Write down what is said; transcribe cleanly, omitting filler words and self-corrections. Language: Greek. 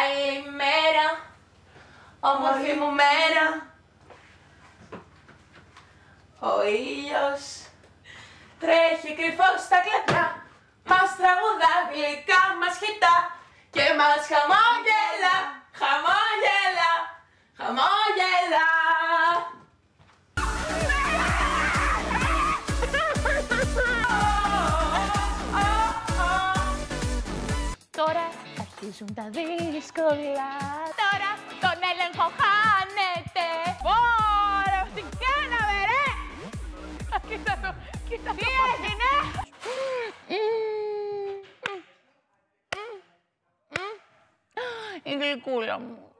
Καλημέρα, όμορφη μου μέρα. Ο ήλιος τρέχει κρυφός στα κλατά, μας τραγουδά γλυκά, μας χυτά και μας χαμόγελα, χαμόγελα, χαμόγελα. Τώρα αρχίζουν τα δύσκολα. Τώρα τον έλεγχο χάνετε. Ωρα, τι κάναμε ρε! Κοίτα το, κοίτα το. Τι έγινε! Η γλυκούλα μου.